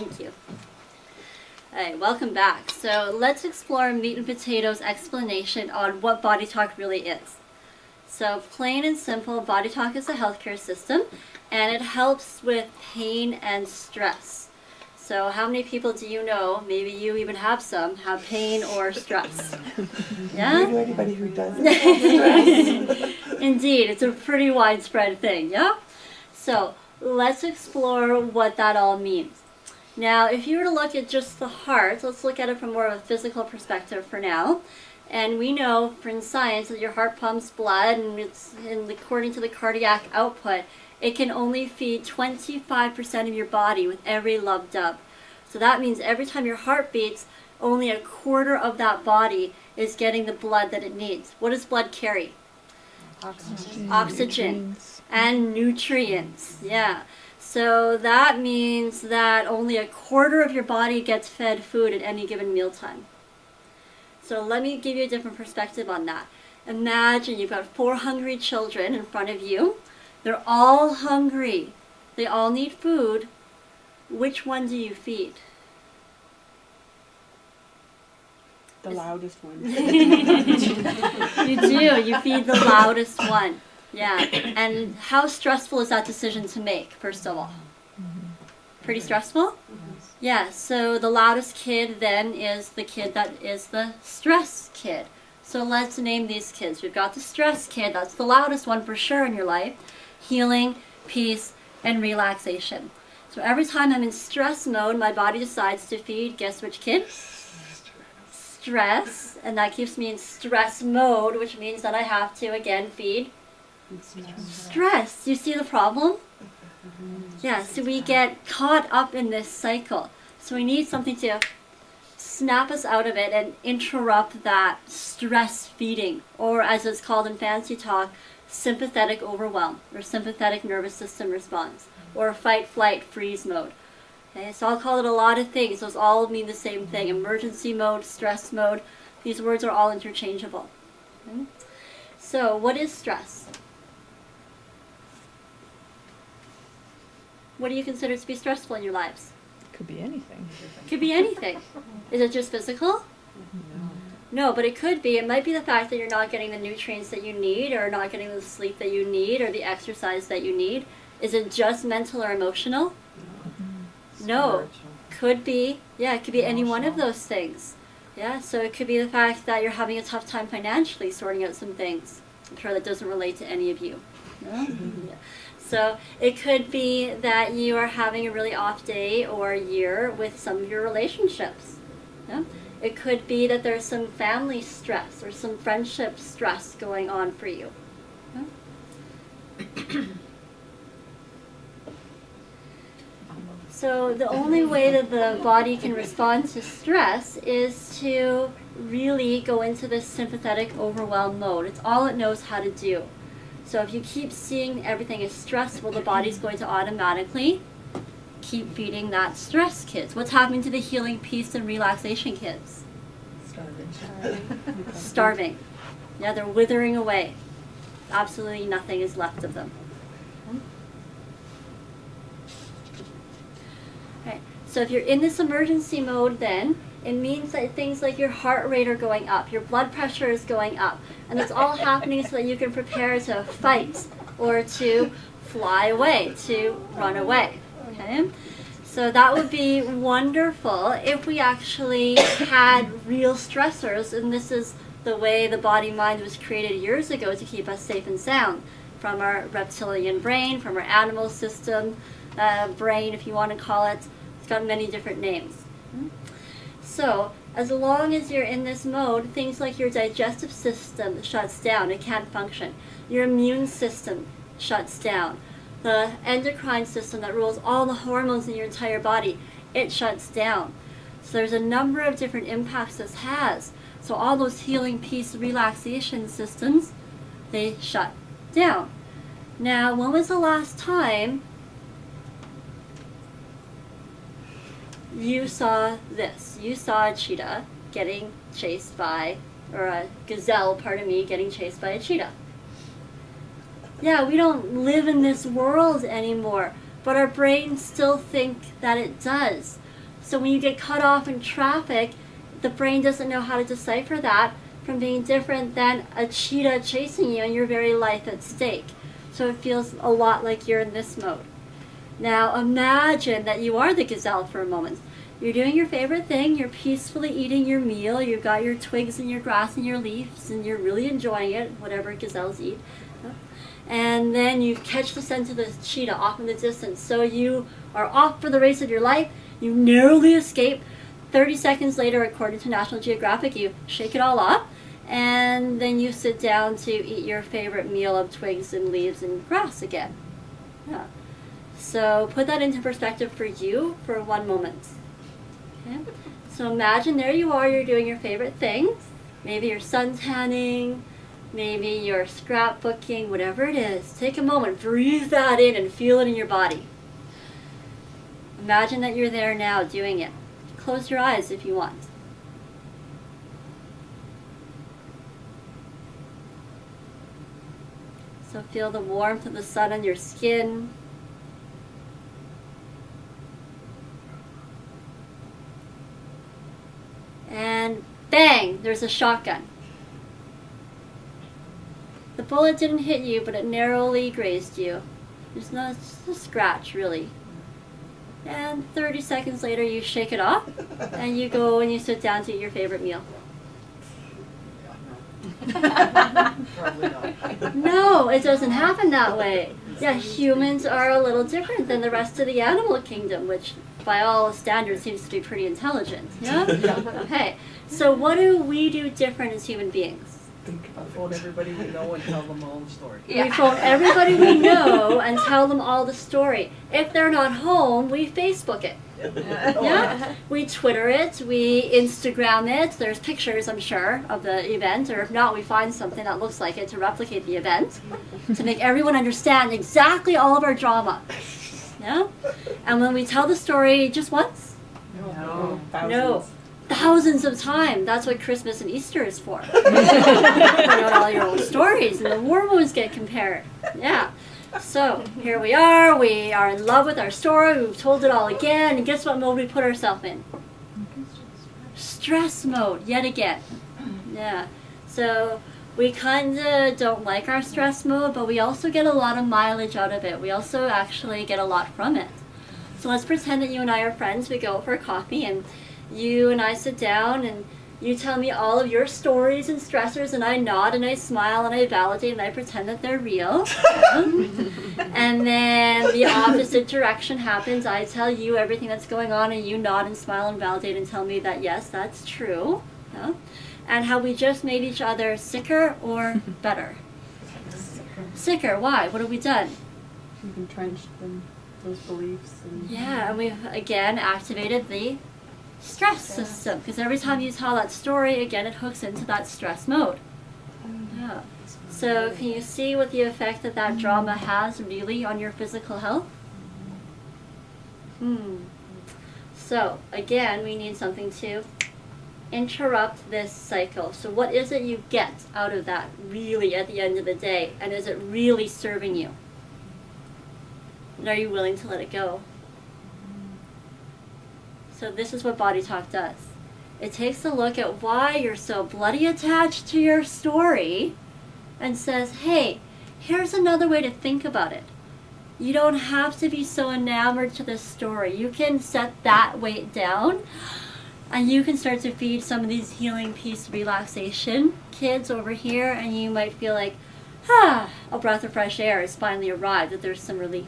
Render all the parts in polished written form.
Thank you. Alright, welcome back. So let's explore meat and potatoes explanation on what BodyTalk really is. So plain and simple, BodyTalk is a healthcare system and it helps with pain and stress. So how many people do you know, maybe you even have some, have pain or stress? Yeah? Do you know anybody who doesn't have stress? Indeed, it's a pretty widespread thing, yeah? So let's explore what that all means. Now, if you were to look at just the heart, let's look at it from more of a physical perspective for now. And we know from science that your heart pumps blood, and according to the cardiac output, it can only feed 25% of your body with every lub dub. So that means every time your heart beats, only a quarter of that body is getting the blood that it needs. What does blood carry? Oxygen and nutrients. Yeah. So that means that only a quarter of your body gets fed food at any given mealtime. So let me give you a different perspective on that. Imagine you've got 4 hungry children in front of you. They're all hungry. They all need food. Which one do you feed? The loudest one. You do. You feed the loudest one. Yeah. And how stressful is that decision to make, first of all? Pretty stressful? Yeah. So the loudest kid then is the kid that is the stress kid. So let's name these kids. We've got the stress kid. That's the loudest one for sure in your life. Healing, peace, and relaxation. So every time I'm in stress mode, my body decides to feed, guess which kid? Stress. And that keeps me in stress mode, which means that I have to, again, feed stress. Do you see the problem? Yeah, so we get caught up in this cycle. So we need something to snap us out of it and interrupt that stress feeding, or as it's called in fancy talk, sympathetic overwhelm, or sympathetic nervous system response, or fight, flight, freeze mode. Okay, so I'll call it a lot of things. Those all mean the same thing. Emergency mode, stress mode. These words are all interchangeable. Okay? So what is stress? What do you consider to be stressful in your lives? Could be anything. Could be anything. Is it just physical? No, but it could be. It might be the fact that you're not getting the nutrients that you need, or not getting the sleep that you need, or the exercise that you need. Is it just mental or emotional? No. Could be. Yeah, it could be any one of those things. Yeah, so it could be the fact that you're having a tough time financially sorting out some things. I'm sure that doesn't relate to any of you. No? Yeah. So it could be that you are having a really off day or year with some of your relationships. Yeah? It could be that there's some family stress or some friendship stress going on for you. Yeah? So the only way that the body can respond to stress is to really go into this sympathetic overwhelm mode. It's all it knows how to do. So if you keep seeing everything as stressful, the body's going to automatically keep feeding that stress kids. What's happening to the healing, peace, and relaxation kids? Starving. Yeah, they're withering away. Absolutely nothing is left of them. Okay. So if you're in this emergency mode then, it means that things like your heart rate are going up, your blood pressure is going up, and it's all happening so that you can prepare to fight or to fly away, to run away. Okay? So that would be wonderful if we actually had real stressors, and this is the way the body-mind was created years ago to keep us safe and sound, from our reptilian brain, from our animal system brain, if you want to call it. It's got many different names. So, as long as you're in this mode, things like your digestive system shuts down. It can't function. Your immune system shuts down. The endocrine system that rules all the hormones in your entire body, it shuts down. So there's a number of different impacts this has. So all those healing, peace, relaxation systems, they shut down. Now, when was the last time you saw this? You saw a cheetah getting chased by, or a gazelle, pardon me, getting chased by a cheetah. Yeah, we don't live in this world anymore, but our brains still think that it does. So when you get cut off in traffic, the brain doesn't know how to decipher that from being different than a cheetah chasing you and your very life at stake. So it feels a lot like you're in this mode. Now imagine that you are the gazelle for a moment. You're doing your favorite thing, you're peacefully eating your meal, you've got your twigs and your grass and your leaves, and you're really enjoying it, whatever gazelles eat. And then you catch the scent of the cheetah off in the distance. So you are off for the race of your life, you narrowly escape. 30 seconds later, according to National Geographic, you shake it all off, and then you sit down to eat your favorite meal of twigs and leaves and grass again. Yeah. So put that into perspective for you for one moment. Okay? So imagine there you are, you're doing your favorite things. Maybe you're suntanning, maybe you're scrapbooking, whatever it is. Take a moment, breathe that in and feel it in your body. Imagine that you're there now doing it. Close your eyes if you want. So feel the warmth of the sun on your skin. And bang, there's a shotgun. The bullet didn't hit you, but it narrowly grazed you. It's just a scratch, really. And 30 seconds later, you shake it off, and you go and you sit down to eat your favorite meal. Probably not. No, it doesn't happen that way. Yeah, humans are a little different than the rest of the animal kingdom, which by all standards seems to be pretty intelligent. Yeah? Okay, so what do we do different as human beings? Phone everybody we know and tell them all the story. We phone everybody we know and tell them all the story. If they're not home, we Facebook it. Yeah? We Twitter it, we Instagram it. There's pictures, I'm sure, of the event, or if not, we find something that looks like it to replicate the event, to make everyone understand exactly all of our drama. Yeah? And when we tell the story just once, No. no, thousands of times. That's what Christmas and Easter is for. You know all your own stories, and the hormones get compared. Yeah. So here we are in love with our story, we've told it all again, and guess what mode we put ourselves in? Stress mode, yet again. Yeah. So we kind of don't like our stress mode, but we also get a lot of mileage out of it. We also actually get a lot from it. So let's pretend that you and I are friends, we go out for a coffee, and you and I sit down and you tell me all of your stories and stressors, and I nod and I smile and I validate and I pretend that they're real. And then the opposite direction happens. I tell you everything that's going on and you nod and smile and validate and tell me that yes, that's true. Yeah? And how we just made each other sicker or better. Sicker, why? What have we done? We've entrenched in those beliefs. And Yeah, and we've again activated the stress system, because every time you tell that story, again, it hooks into that stress mode. Yeah. So can you see what the effect that that drama has really on your physical health? So again, we need something to interrupt this cycle. So what is it you get out of that really at the end of the day, and is it really serving you? And are you willing to let it go? So this is what BodyTalk does. It takes a look at why you're so bloody attached to your story and says, hey, here's another way to think about it. You don't have to be so enamored to this story. You can set that weight down and you can start to feed some of these healing, peace, relaxation kids over here, and you might feel like, a breath of fresh air has finally arrived, that there's some relief.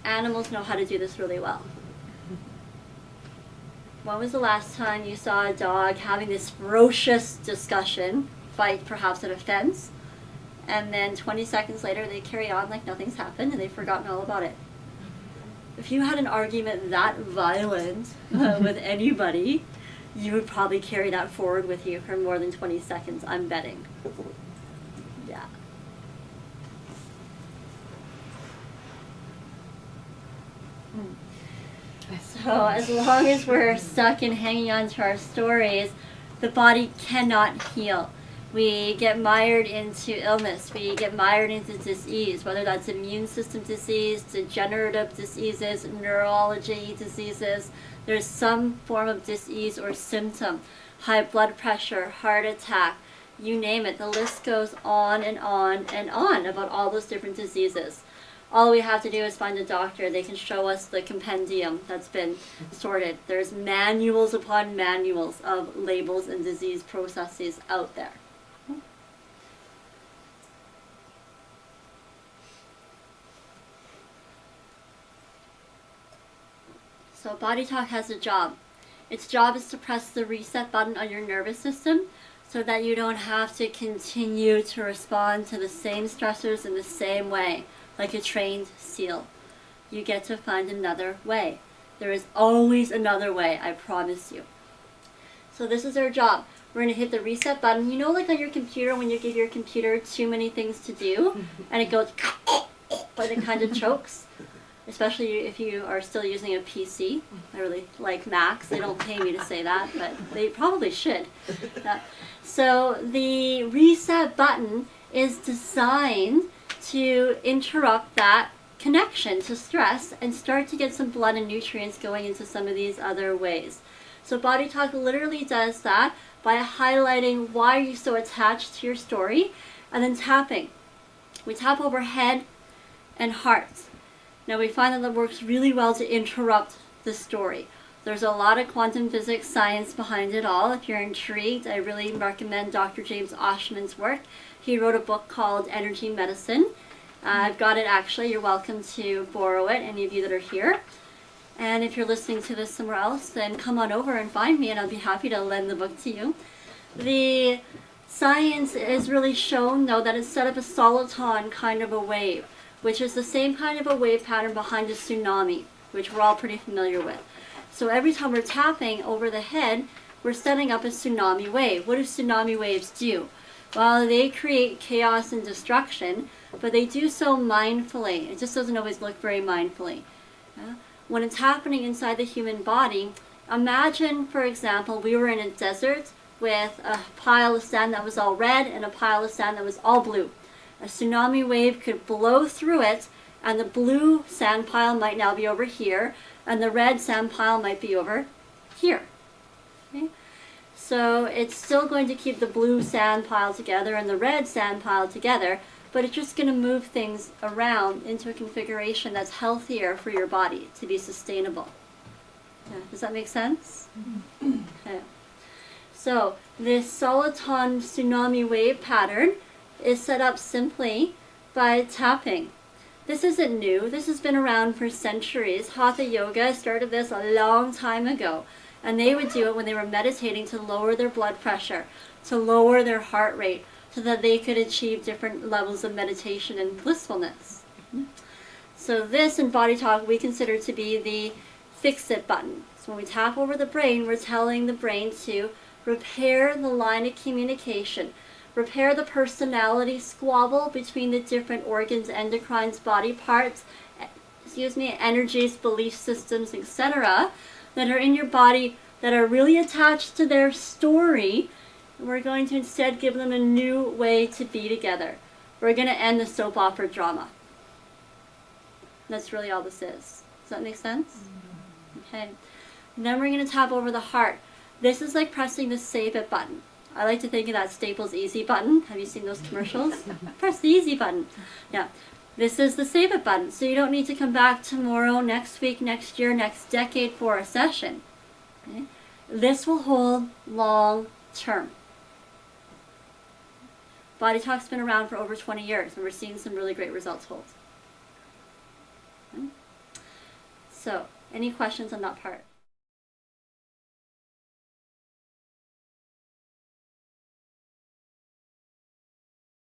Animals know how to do this really well. When was the last time you saw a dog having this ferocious discussion, fight perhaps at a fence, and then 20 seconds later they carry on like nothing's happened and they've forgotten all about it? If you had an argument that violent with anybody, you would probably carry that forward with you for more than 20 seconds, I'm betting. Yeah. So as long as we're stuck in hanging on to our stories, the body cannot heal. We get mired into illness. We get mired into disease, whether that's immune system disease, degenerative diseases, neurology diseases. There's some form of disease or symptom. High blood pressure, heart attack, you name it. The list goes on and on and on about all those different diseases. All we have to do is find a doctor. They can show us the compendium that's been sorted. There's manuals upon manuals of labels and disease processes out there. So BodyTalk has a job. Its job is to press the reset button on your nervous system so that you don't have to continue to respond to the same stressors in the same way, like a trained seal. You get to find another way. There is always another way, I promise you. So this is our job. We're going to hit the reset button. You know, like on your computer, when you give your computer too many things to do, and it goes, but it kind of chokes. Especially if you are still using a PC. I really like Macs. They don't pay me to say that, but they probably should. So the reset button is designed to interrupt that connection to stress and start to get some blood and nutrients going into some of these other ways. So BodyTalk literally does that by highlighting why you're so attached to your story and then tapping. We tap over head and heart. Now we find that works really well to interrupt the story. There's a lot of quantum physics science behind it all. If you're intrigued, I really recommend Dr. James Oshman's work. He wrote a book called Energy Medicine. I've got it actually. You're welcome to borrow it, any of you that are here. And if you're listening to this somewhere else, then come on over and find me and I'll be happy to lend the book to you. The science is really shown, though, that it's set up a soliton kind of a wave, which is the same kind of a wave pattern behind a tsunami, which we're all pretty familiar with. So every time we're tapping over the head, we're setting up a tsunami wave. What do tsunami waves do? Well, they create chaos and destruction, but they do so mindfully. It just doesn't always look very mindfully. When it's happening inside the human body, imagine, for example, we were in a desert with a pile of sand that was all red and a pile of sand that was all blue. A tsunami wave could blow through it, and the blue sand pile might now be over here, and the red sand pile might be over here. Okay? So it's still going to keep the blue sand pile together and the red sand pile together, but it's just going to move things around into a configuration that's healthier for your body to be sustainable. Yeah, does that make sense? Okay. So this soliton tsunami wave pattern is set up simply by tapping. This isn't new. This has been around for centuries. Hatha Yoga started this a long time ago, and they would do it when they were meditating to lower their blood pressure, to lower their heart rate, so that they could achieve different levels of meditation and blissfulness. So this in BodyTalk we consider to be the fix it button. So when we tap over the brain, we're telling the brain to repair the line of communication, repair the personality squabble between the different organs, endocrines, body parts, energies, belief systems, etc., that are in your body that are really attached to their story. We're going to instead give them a new way to be together. We're going to end the soap opera drama. That's really all this is. Does that make sense? Okay. And then we're going to tap over the heart. This is like pressing the save it button. I like to think of that Staples Easy button. Have you seen those commercials? Press the easy button. Yeah. This is the save it button. So you don't need to come back tomorrow, next week, next year, next decade for a session. Okay? This will hold long term. BodyTalk's been around for over 20 years and we're seeing some really great results hold. Okay? So, any questions on that part?